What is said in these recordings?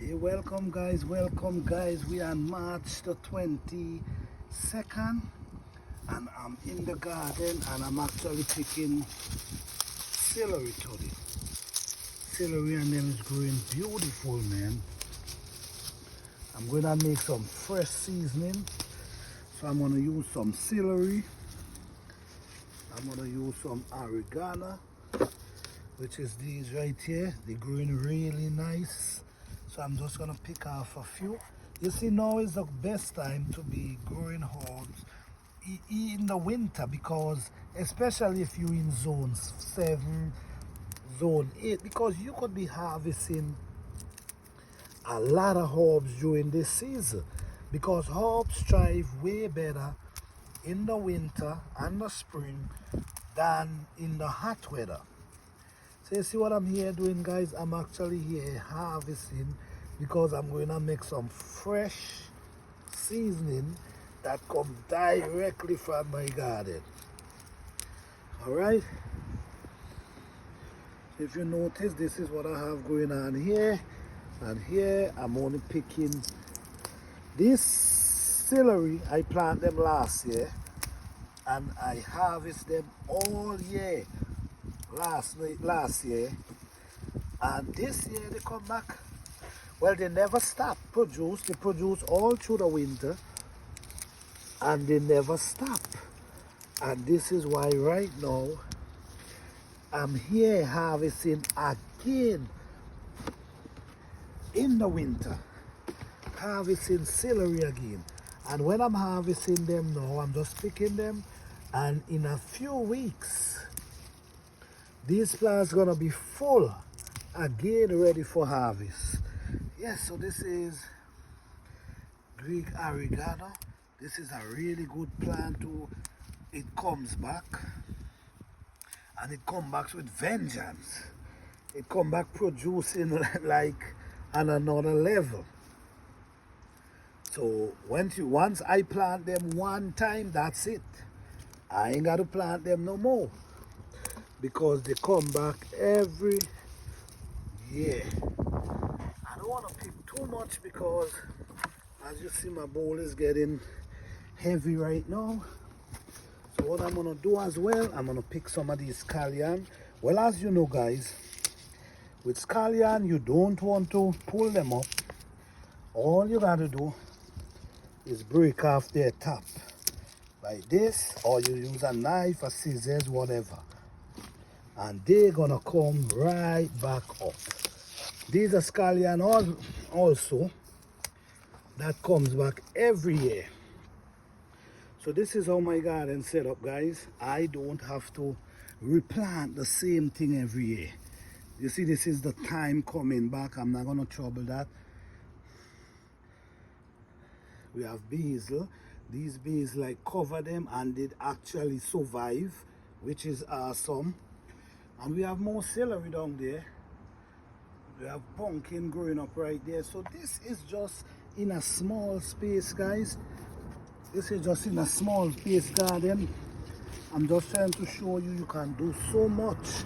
Hey, welcome guys, we are on March the 22nd and I'm in the garden and I'm actually picking celery today. Celery and them is growing beautiful, man. I'm gonna make some fresh seasoning, so I'm gonna use some celery, I'm gonna use some oregano, which is these right here. They're growing really nice, so I'm just gonna pick off a few. You see, now is the best time to be growing herbs in the winter, because especially if you're in zone 7, zone 8, because you could be harvesting a lot of herbs during this season, because herbs thrive way better in the winter and the spring than in the hot weather. So you see what I'm here doing, guys? I'm actually here harvesting because I'm going to make some fresh seasoning that comes directly from my garden. Alright? If you notice, this is what I have going on here. And here I'm only picking this celery. I planted them last year and I harvest them all year last year, and this year they come back. Well, they never stop produce. They produce all through the winter and they never stop. And this is why right now I'm here harvesting again in the winter, harvesting celery again. And when I'm harvesting them now, I'm just picking them, and in a few weeks these plants gonna be full again, ready for harvest. Yes, so this is Greek oregano. This is a really good plant too. It comes back, and it comes back with vengeance. It comes back producing like on another level. So once I plant them one time, that's it. I ain't got to plant them no more, because they come back every year. I don't want to pick too much because, as you see, my bowl is getting heavy right now. So what I'm going to do as well, I'm going to pick some of these scallion. Well, as you know, guys, with scallion, you don't want to pull them up. All you got to do is break off their top like this, or you use a knife, a scissors, whatever, and they're gonna come right back up. These are scallion also that comes back every year. So this is how my garden set up, guys. I don't have to replant the same thing every year. You see, this is the time coming back. I'm not gonna trouble that. We have basil. These basil, like, cover them and did actually survive, which is awesome. And we have more celery down there. We have pumpkin growing up right there. So this is just in a small space, guys. This is just in a small space garden. I'm just trying to show you, you can do so much.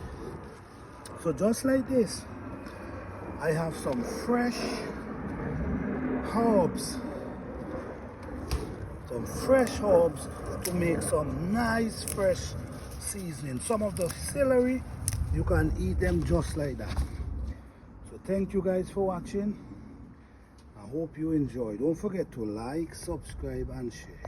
So just like this, I have some fresh herbs. Some fresh herbs to make some nice fresh seasoning. Some of the celery, you can eat them just like that. So thank you guys for watching. I hope you enjoy. Don't forget to like, subscribe and share.